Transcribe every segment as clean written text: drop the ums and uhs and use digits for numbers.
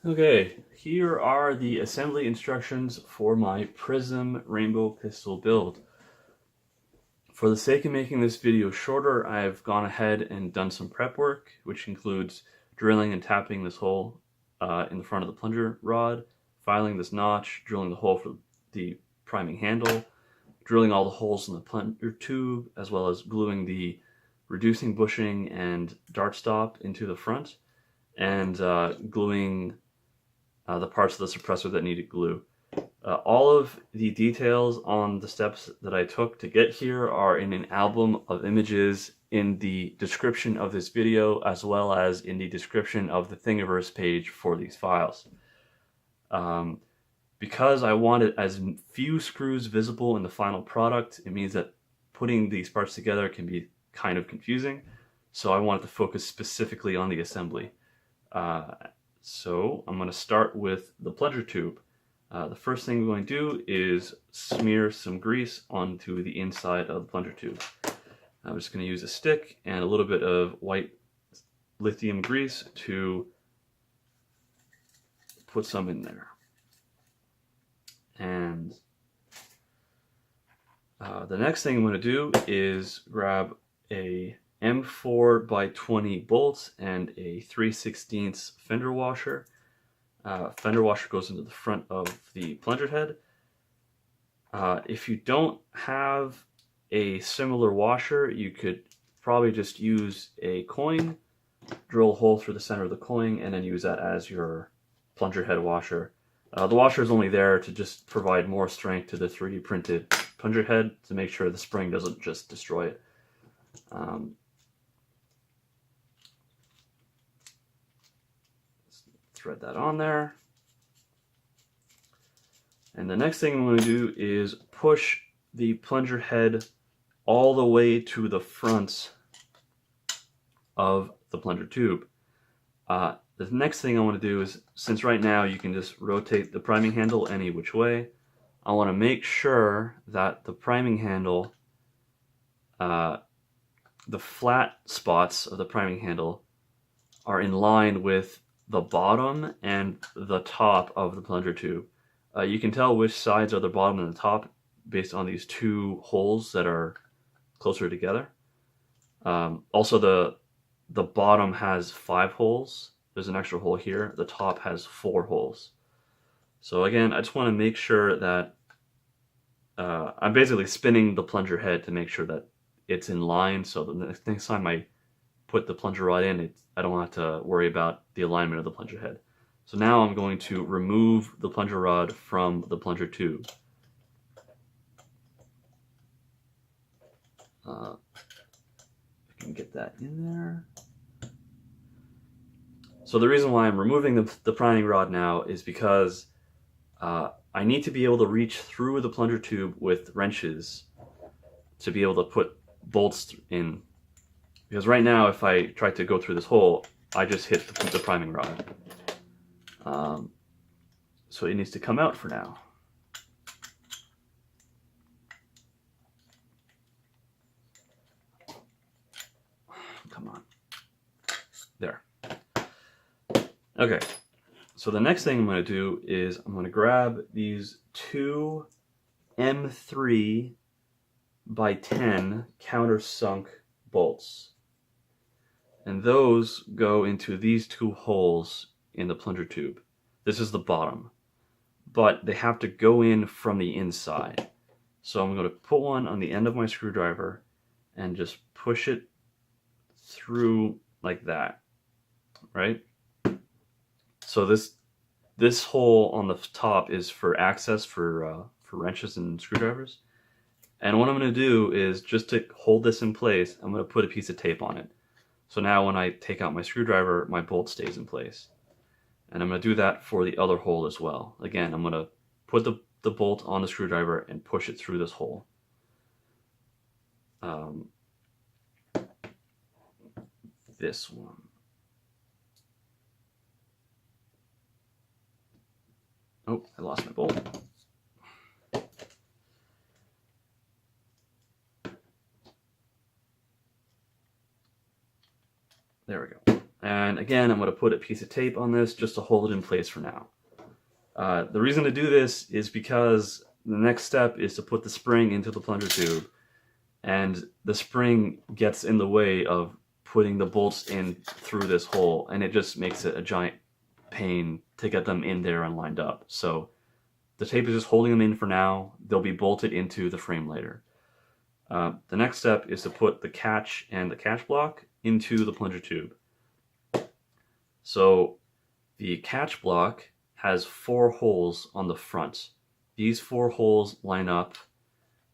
Okay, here are the assembly instructions for my Prism rainbow pistol build. For the sake of making this video shorter, I've gone ahead and done some prep work, which includes drilling and tapping this hole in the front of the plunger rod, filing this notch, drilling the hole for the priming handle, drilling all the holes in the plunger tube, as well as gluing the reducing bushing and dart stop into the front, and gluing the parts of the suppressor that needed glue. All of the details on the steps that I took to get here are in an album of images in the description of this video, as well as in the description of the Thingiverse page for these files. Because I wanted as few screws visible in the final product, it means that putting these parts together can be kind of confusing, so I wanted to focus specifically on the assembly. So I'm going to start with the plunger tube. The first thing we're going to do is smear some grease onto the inside of the plunger tube. I'm just going to use a stick and a little bit of white lithium grease to put some in there. And the next thing I'm going to do is grab a M4 by 20 bolts and a 3/16 fender washer. Fender washer goes into the front of the plunger head. If you don't have a similar washer, you could probably just use a coin, drill a hole through the center of the coin, and then use that as your plunger head washer. The washer is only there to just provide more strength to the 3D printed plunger head to make sure the spring doesn't just destroy it. Thread that on there. And the next thing I'm going to do is push the plunger head all the way to the front of the plunger tube. The next thing I want to do is, since right now you can just rotate the priming handle any which way, I want to make sure that the priming handle, the flat spots of the priming handle are in line with the bottom and the top of the plunger tube. You can tell which sides are the bottom and the top based on these two holes that are closer together. Also, the bottom has 5 holes. There's an extra hole here. The top has 4 holes. So again, I just want to make sure that I'm basically spinning the plunger head to make sure that it's in line, so the next time I put the plunger rod in, I don't have to worry about the alignment of the plunger head. So now I'm going to remove the plunger rod from the plunger tube. I can get that in there. So the reason why I'm removing the priming rod now is because I need to be able to reach through the plunger tube with wrenches to be able to put bolts in. Because right now, if I try to go through this hole, I just hit the priming rod. So it needs to come out for now. Come on. There. Okay. So the next thing I'm going to do is I'm going to grab these 2 M3 by 10 countersunk bolts. And those go into these 2 holes in the plunger tube. This is the bottom. But they have to go in from the inside. So I'm going to put one on the end of my screwdriver and just push it through like that. Right? So this hole on the top is for access for wrenches and screwdrivers. And what I'm going to do is, just to hold this in place, I'm going to put a piece of tape on it. So now when I take out my screwdriver, my bolt stays in place. And I'm going to do that for the other hole as well. Again, I'm going to put the bolt on the screwdriver and push it through this hole. This one. Oh, I lost my bolt. There we go. And And again, I'm going to put a piece of tape on this just to hold it in place for now. The reason to do this is because the next step is to put the spring into the plunger tube, and the spring gets in the way of putting the bolts in through this hole, and it just makes it a giant pain to get them in there and lined up. So the tape is just holding them in for now. They'll be bolted into the frame later. The next step is to put the catch and the catch block into the plunger tube. So the catch block has 4 holes on the front. These 4 holes line up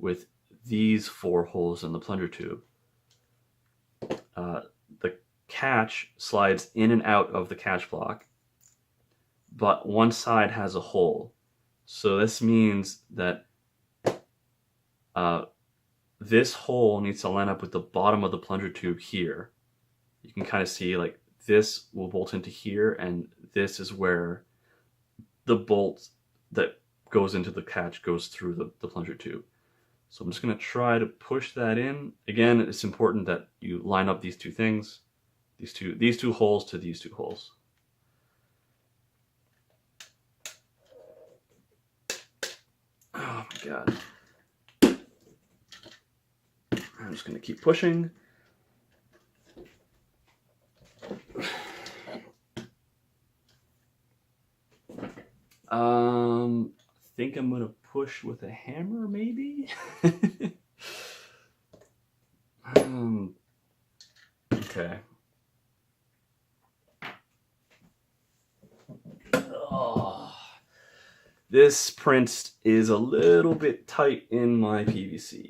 with these 4 holes in the plunger tube. The catch slides in and out of the catch block, but one side has a hole. So this means that this hole needs to line up with the bottom of the plunger tube here. You can kind of see like this will bolt into here, and this is where the bolt that goes into the catch goes through the plunger tube. So I'm just going to try to push that in. Again, it's important that you line up these two things, these two holes to these 2 holes. Oh my god. I'm just going to keep pushing. I think I'm going to push with a hammer, maybe? Okay. Oh, this print is a little bit tight in my PVC,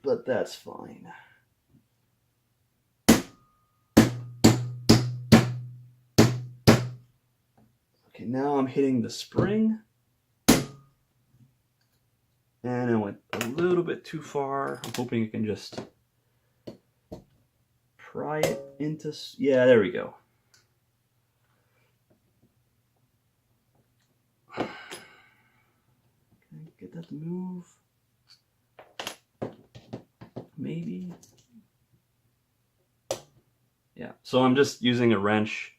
but that's fine. Okay, now I'm hitting the spring, and I went a little bit too far. I'm hoping I can just pry it into, yeah, there we go. Can I get that to move? Maybe. Yeah, so I'm just using a wrench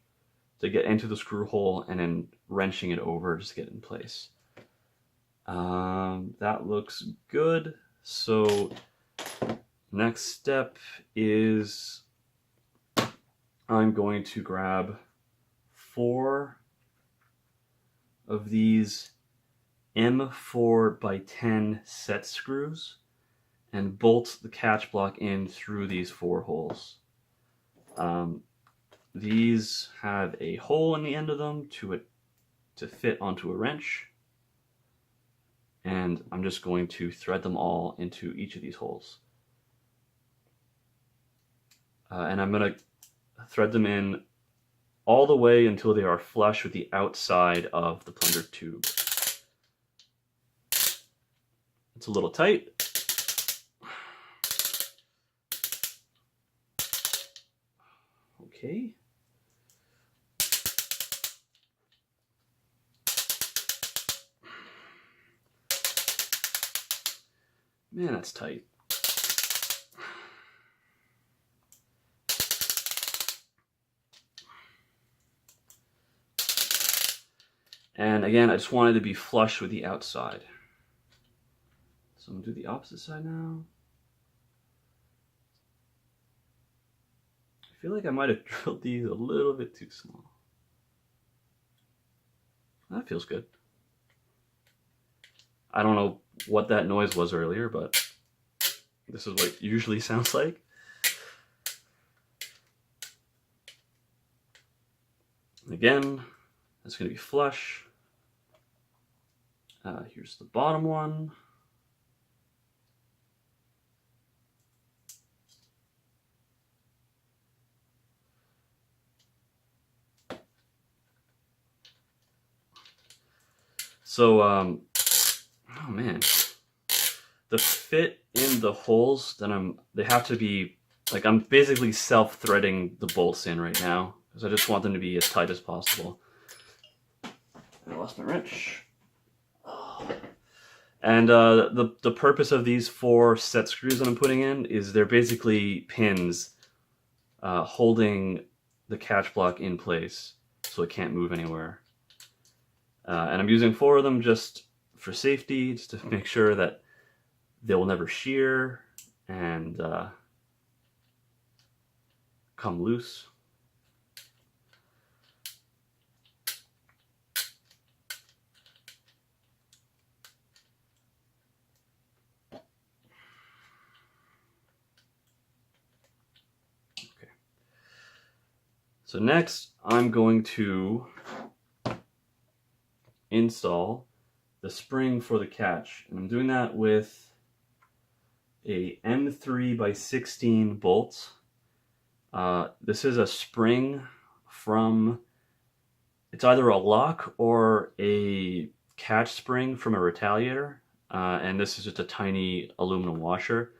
to get into the screw hole and then wrenching it over just to get it in place. That looks good. So next step is I'm going to grab 4 of these M4 by 10 set screws and bolt the catch block in through these 4 holes. These have a hole in the end of them to fit onto a wrench, and I'm just going to thread them all into each of these holes. And I'm going to thread them in all the way until they are flush with the outside of the plunger tube. It's a little tight. Okay. Man, that's tight. And again, I just wanted to be flush with the outside. So I'm going to do the opposite side now. I feel like I might have drilled these a little bit too small. That feels good. I don't know what that noise was earlier, but this is what it usually sounds like. Again, it's going to be flush. Here's the bottom one. So, oh man, the fit in the holes that they have to be, like, I'm basically self-threading the bolts in right now because I just want them to be as tight as possible. I lost my wrench. Oh. And the purpose of these 4 set screws that I'm putting in is they're basically pins holding the catch block in place so it can't move anywhere. And I'm using 4 of them just for safety, just to make sure that they will never shear and come loose. So next, I'm going to install the spring for the catch. And I'm doing that with a M3 by 16 bolt. This is a spring from, it's either a lock or a catch spring from a retaliator. And this is just a tiny aluminum washer.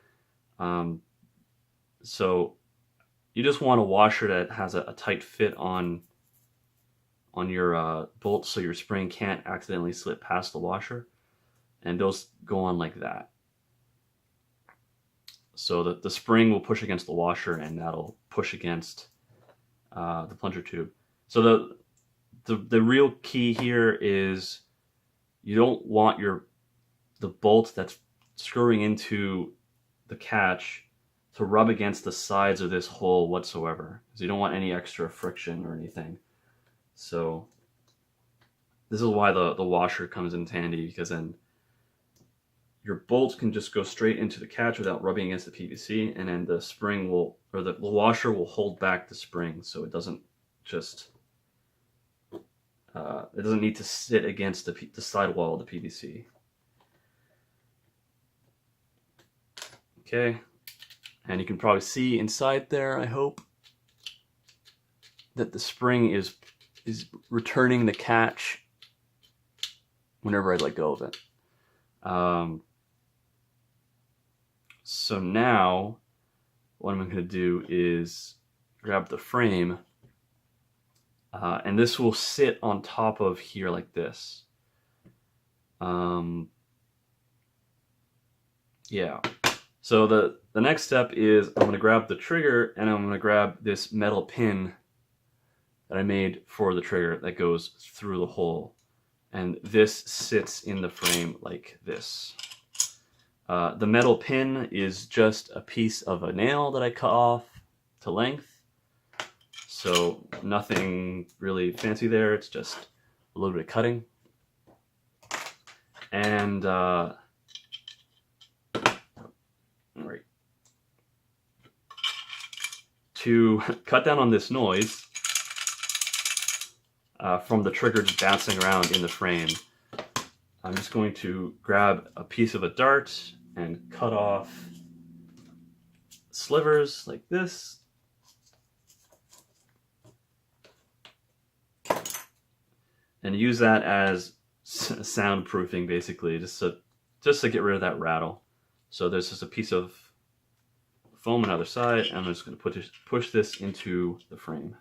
So you just want a washer that has a tight fit on your bolt, so your spring can't accidentally slip past the washer, and those go on like that. So that the spring will push against the washer, and that'll push against the plunger tube. So the real key here is you don't want the bolt that's screwing into the catch to rub against the sides of this hole whatsoever, because you don't want any extra friction or anything. So this is why the washer comes in handy, because then your bolt can just go straight into the catch without rubbing against the PVC, and then the spring will, or the washer will hold back the spring, so it doesn't just it doesn't need to sit against the side wall of the PVC. Okay. And you can probably see inside there, I hope, that the spring is returning the catch whenever I let go of it. So now, what I'm going to do is grab the frame, and this will sit on top of here like this. Yeah. So the next step is I'm going to grab the trigger, and I'm going to grab this metal pin that I made for the trigger that goes through the hole. And this sits in the frame like this. The metal pin is just a piece of a nail that I cut off to length. So nothing really fancy there, it's just a little bit of cutting. And to cut down on this noise from the trigger just bouncing around in the frame, I'm just going to grab a piece of a dart and cut off slivers like this. And use that as soundproofing, basically, just to get rid of that rattle. So there's just a piece of foam on the other side, and I'm just going to push this into the frame.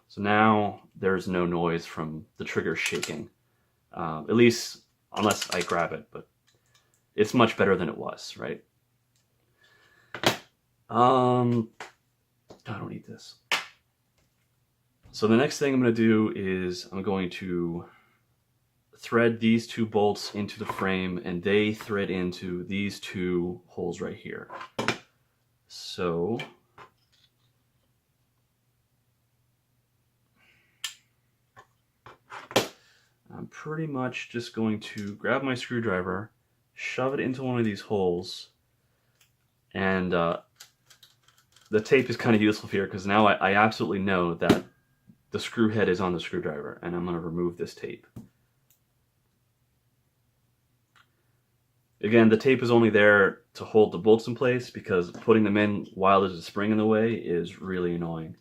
So now there's no noise from the trigger shaking, at least unless I grab it, but it's much better than it was, right? I don't need this. So the next thing I'm going to do is I'm going to thread these 2 bolts into the frame, and they thread into these 2 holes right here. So I'm pretty much just going to grab my screwdriver, shove it into one of these holes, and the tape is kind of useful here because now I absolutely know that the screw head is on the screwdriver, and I'm going to remove this tape. Again, the tape is only there to hold the bolts in place, because putting them in while there's a spring in the way is really annoying.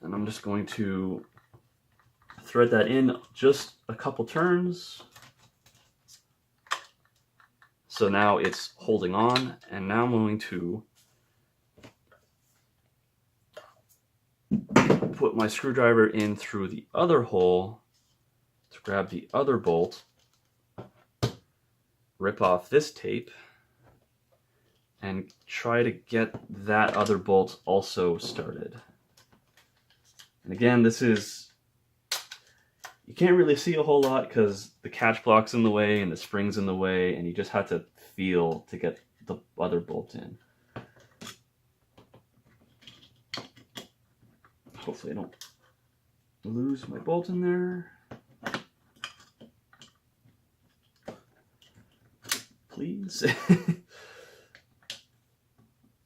And I'm just going to thread that in just a couple turns. So now it's holding on, and now I'm going to put my screwdriver in through the other hole to grab the other bolt. rip off this tape and try to get that other bolt also started. And again, this is, you can't really see a whole lot because the catch block's in the way and the spring's in the way, and you just have to feel to get the other bolt in. Hopefully I don't lose my bolt in there. Please.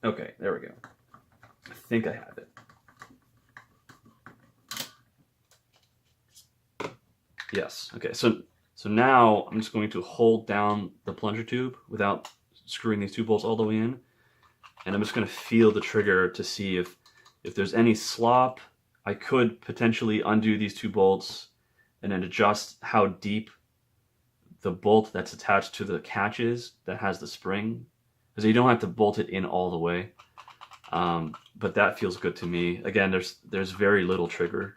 Okay, there we go. I think I have it. Yes. Okay, so now I'm just going to hold down the plunger tube without screwing these two bolts all the way in, and I'm just going to feel the trigger to see if there's any slop. I could potentially undo these two bolts and then adjust how deep the bolt that's attached to the catch is that has the spring, because you don't have to bolt it in all the way. But that feels good to me. Again, there's very little trigger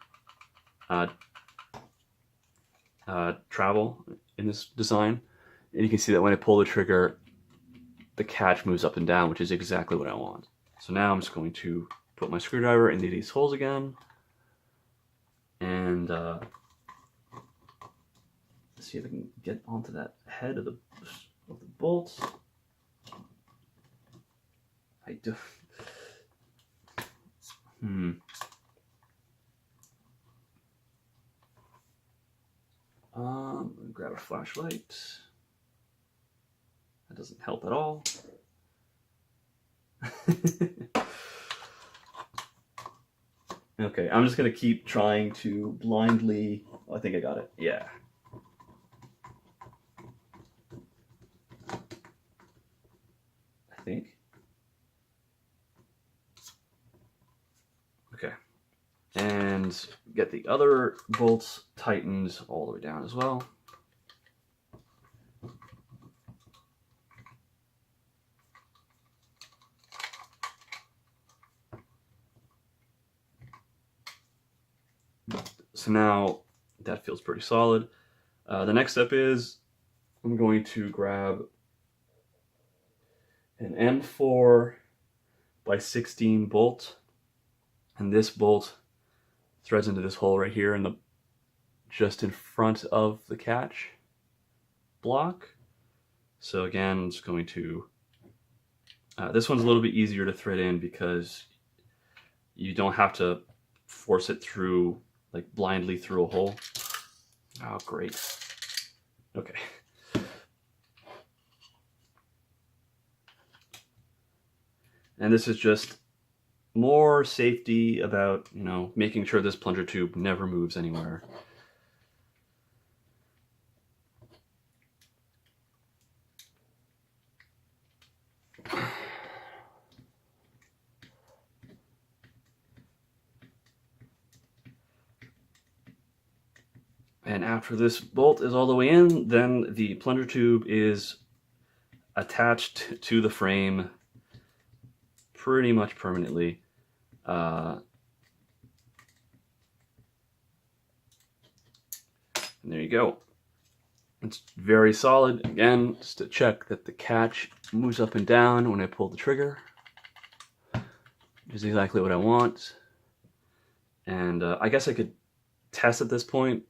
travel in this design, and you can see that when I pull the trigger, the catch moves up and down, which is exactly what I want. So now I'm just going to put my screwdriver into these holes again, and see if I can get onto that head of the bolt. I do. I'm gonna grab a flashlight. That doesn't help at all. Okay, I'm just gonna keep trying to blindly. Oh, I think I got it. Yeah. I think. Okay. And get the other bolts tightened all the way down as well. So now that feels pretty solid. The next step is I'm going to grab an M4 by 16 bolt, and this bolt threads into this hole right here just in front of the catch block. So again, I'm just going to, this one's a little bit easier to thread in because you don't have to force it through, like blindly through a hole. Oh, great. Okay. And this is just more safety about, you know, making sure this plunger tube never moves anywhere. And after this bolt is all the way in, then the plunger tube is attached to the frame pretty much permanently. And there you go. It's very solid. Again, just to check that the catch moves up and down when I pull the trigger, which is exactly what I want. And I guess I could test at this point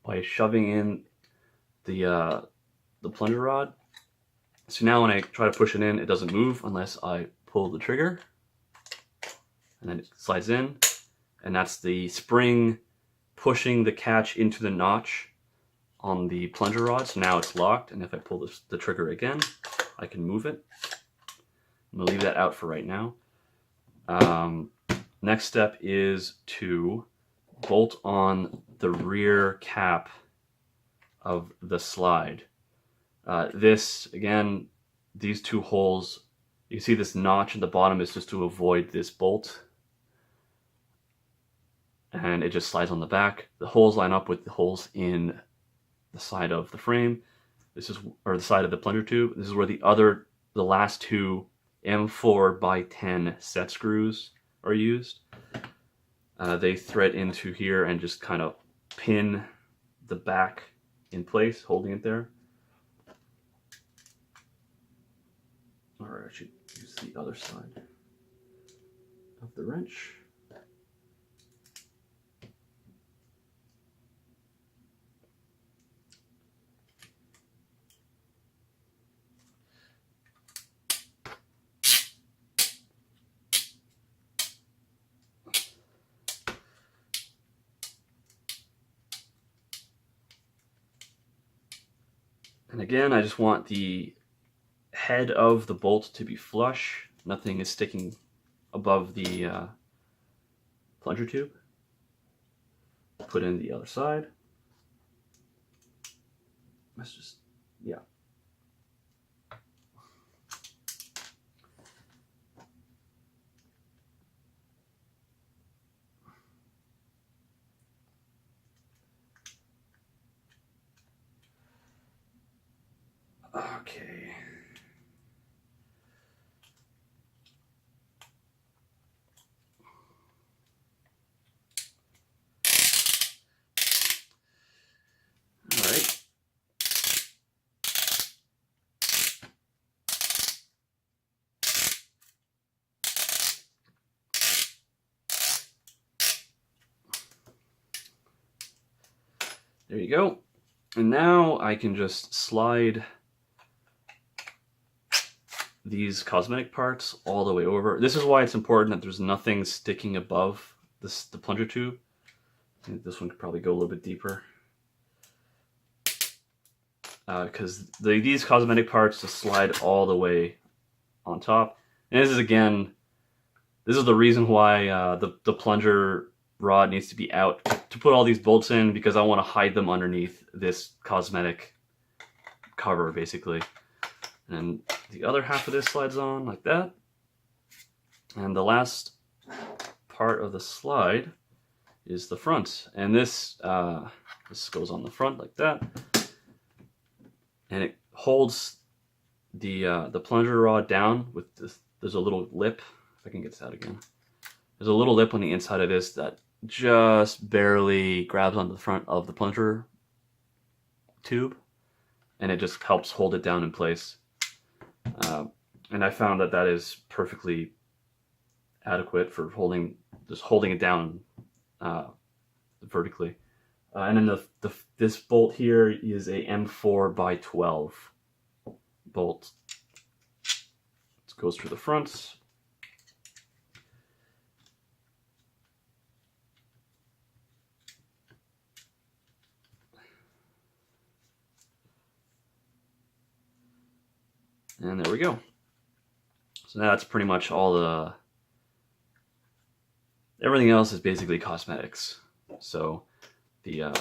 by shoving in the plunger rod. So now when I try to push it in, it doesn't move unless I pull the trigger, and then it slides in, and that's the spring pushing the catch into the notch on the plunger rod. So now it's locked, and if I pull the trigger again, I can move it. I'm gonna leave that out for right now. Next step is to bolt on the rear cap of the slide. This, again, these two holes, you see this notch at the bottom is just to avoid this bolt. And it just slides on the back. The holes line up with the holes in the side of the frame. This is, or the side of the plunger tube. This is where the last two M4 by 10 set screws are used. They thread into here and just kind of pin the back in place, holding it there. I should use the other side of the wrench. And again, I just want the head of the bolt to be flush. Nothing is sticking above the plunger tube. Put in the other side. Let's just, yeah. Okay. All right. There you go. And now I can just slide these cosmetic parts all the way over. This is why it's important that there's nothing sticking above the plunger tube. I think this one could probably go a little bit deeper. Because these cosmetic parts just slide all the way on top. And this is, again, this is the reason why the plunger rod needs to be out to put all these bolts in, because I want to hide them underneath this cosmetic cover, basically. And the other half of this slides on like that. And the last part of the slide is the front. And this goes on the front like that. And it holds the plunger rod down with this. There's a little lip, if I can get this out again. There's a little lip on the inside of this that just barely grabs onto the front of the plunger tube. And it just helps hold it down in place. And I found that that is perfectly adequate for just holding it down vertically. And then this bolt here is a M4 by 12 bolt. It goes through the front. And there we go. So now that's pretty much all everything else is basically cosmetics. So the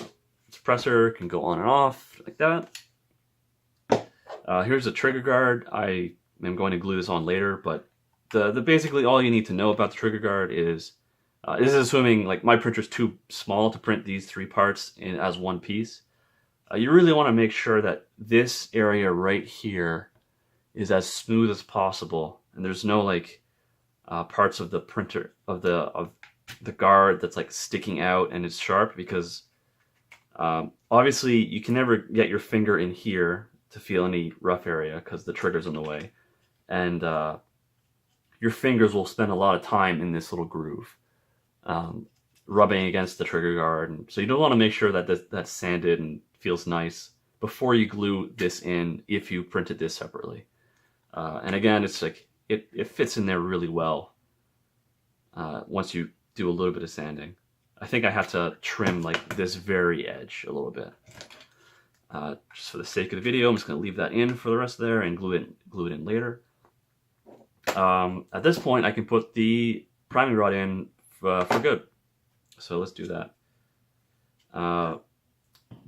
suppressor can go on and off like that. Here's a trigger guard. I am going to glue this on later, but the basically all you need to know about the trigger guard is, this is assuming like my printer's too small to print these three parts as one piece. You really want to make sure that this area right here is as smooth as possible, and there's no like parts of the printer of the guard that's like sticking out and it's sharp, because obviously you can never get your finger in here to feel any rough area because the trigger's in the way, and your fingers will spend a lot of time in this little groove rubbing against the trigger guard, and so you don't want to make sure that that's sanded and feels nice before you glue this in if you printed this separately. And again, it's like it fits in there really well once you do a little bit of sanding. I think I have to trim like this very edge a little bit. Just for the sake of the video, I'm just going to leave that in for the rest of there and glue it in later. At this point, I can put the priming rod in for good. So let's do that.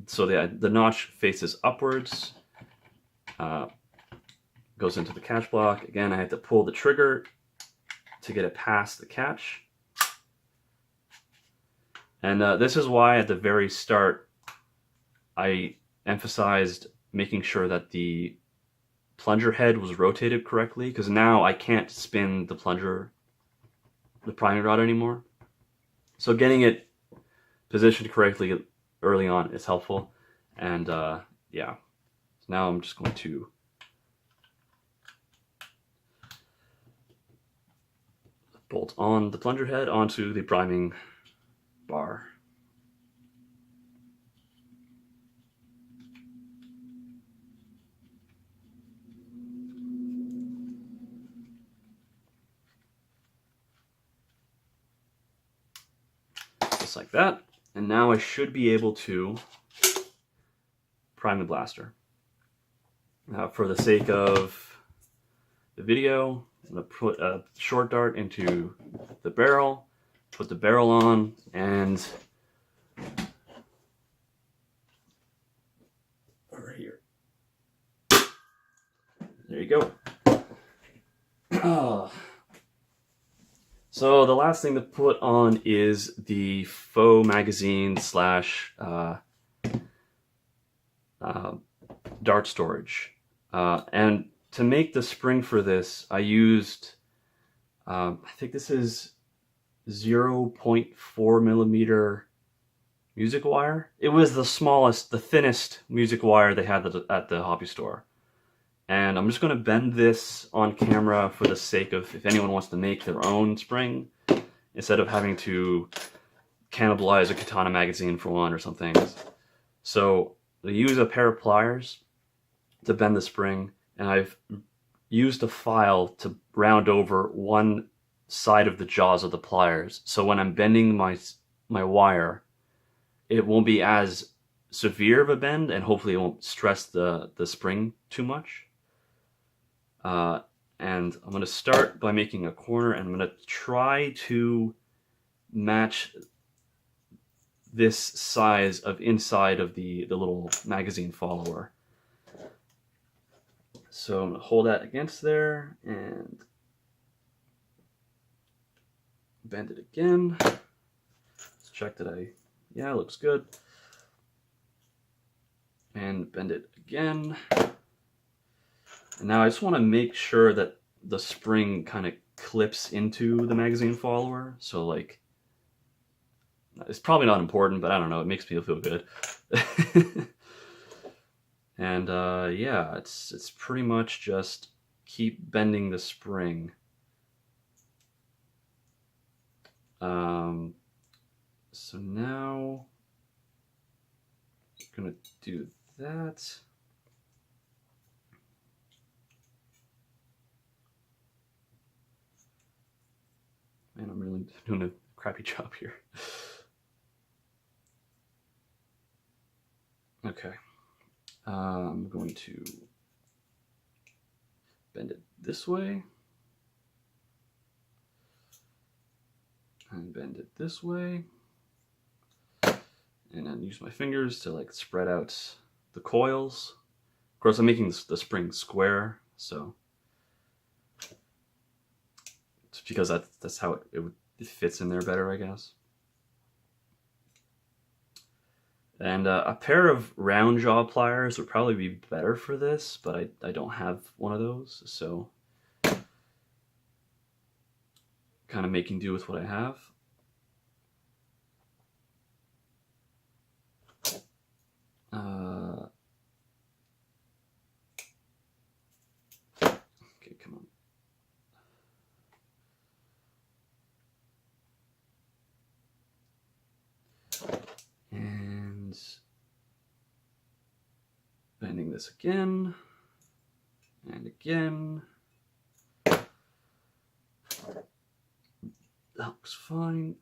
So the notch faces upwards. Goes into the catch block. Again, I have to pull the trigger to get it past the catch. And this is why at the very start I emphasized making sure that the plunger head was rotated correctly, because now I can't spin the priming rod anymore. So getting it positioned correctly early on is helpful. And yeah, so now I'm just going to bolt on the plunger head onto the priming bar. Just like that. And now I should be able to prime the blaster. For the sake of the video, I'm going to put a short dart into the barrel, put the barrel on, and over here. There you go. So the last thing to put on is the faux magazine slash dart storage. And to make the spring for this, I used, I think this is 0.4 millimeter music wire. It was the smallest, the thinnest music wire they had at the hobby store. And I'm just going to bend this on camera for the sake of if anyone wants to make their own spring, instead of having to cannibalize a katana magazine for one or something. So I use a pair of pliers to bend the spring, and I've used a file to round over one side of the jaws of the pliers. So when I'm bending my wire, it won't be as severe of a bend, and hopefully it won't stress the spring too much. And I'm going to start by making a corner, and I'm going to try to match this size of inside of the little magazine follower. So I'm going to hold that against there and bend it again. Let's check that yeah, it looks good. And bend it again. And now I just want to make sure that the spring kind of clips into the magazine follower. So like, it's probably not important, but I don't know, it makes me feel good. And yeah, it's pretty much just keep bending the spring. So now I'm gonna do that. Man, I'm really doing a crappy job here. Okay. I'm going to bend it this way. And bend it this way. And then use my fingers to like spread out the coils. Of course, I'm making the spring square, so it's because that's how it fits in there better, I guess. And a pair of round jaw pliers would probably be better for this, but I don't have one of those, so kind of making do with what I have. Okay, come on. And bending this again and again. That looks fine.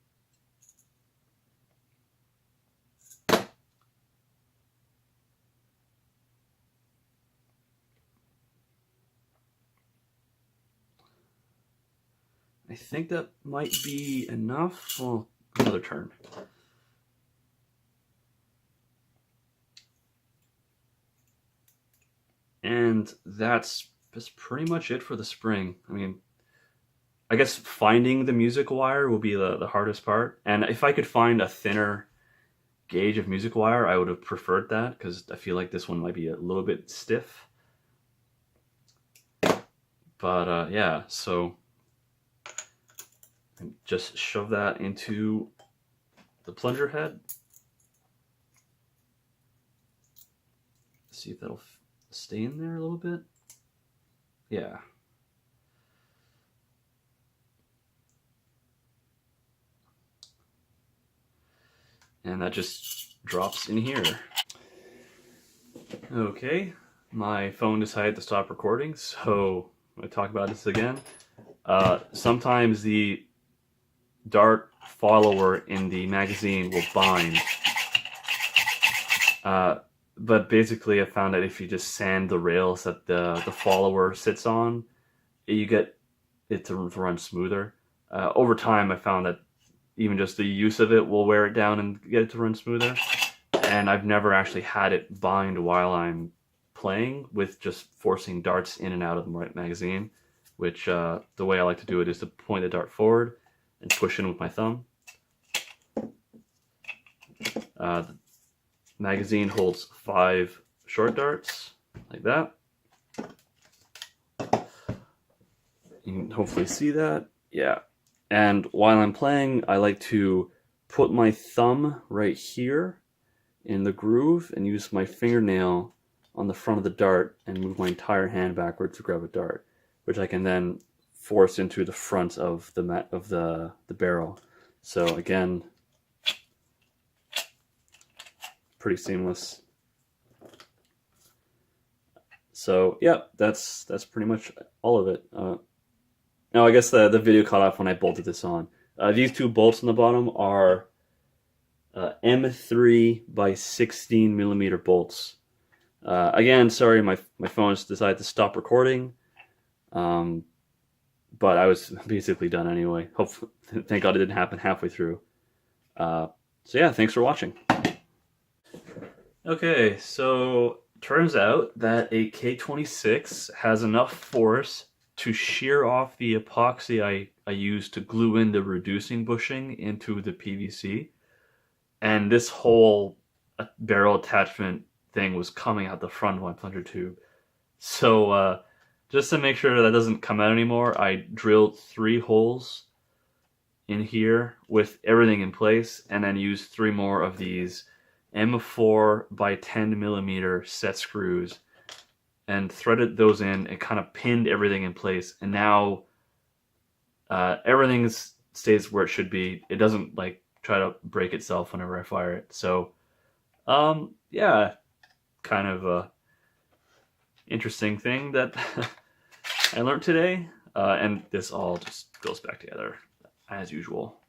I think that might be enough. Well, another turn. And that's pretty much it for the spring. I mean, I guess finding the music wire will be the hardest part. And if I could find a thinner gauge of music wire, I would have preferred that, because I feel like this one might be a little bit stiff. But yeah, so just shove that into the plunger head. See if that'll stay in there a little bit. Yeah. and that just drops in here. Okay, my phone decided to stop recording, so I'm going to talk about this again. Sometimes the dart follower in the magazine will bind. But basically I found that if you just sand the rails that the follower sits on, you get it to run smoother. Over time I found that even just the use of it will wear it down and get it to run smoother. And I've never actually had it bind while I'm playing with just forcing darts in and out of the magazine, which the way I like to do it is to point the dart forward and push in with my thumb. The magazine holds 5 short darts, like that. You can hopefully see that. Yeah. And while I'm playing, I like to put my thumb right here in the groove and use my fingernail on the front of the dart and move my entire hand backwards to grab a dart, which I can then force into the front of the barrel. So again, pretty seamless. So yeah, that's pretty much all of it. Now I guess the video cut off when I bolted this on. These 2 bolts on the bottom are M3 by 16 millimeter bolts. Again, sorry, my phone just decided to stop recording, but I was basically done anyway. Hopefully, thank God it didn't happen halfway through. So yeah, thanks for watching. Okay, so turns out that a K26 has enough force to shear off the epoxy I used to glue in the reducing bushing into the PVC. And this whole barrel attachment thing was coming out the front of my plunger tube. So just to make sure that doesn't come out anymore, I drilled 3 holes in here with everything in place, and then used 3 more of these M4 by 10 millimeter set screws and threaded those in and kind of pinned everything in place. And now everything stays where it should be. It doesn't like try to break itself whenever I fire it. So yeah, kind of a interesting thing that I learned today. And this all just goes back together as usual.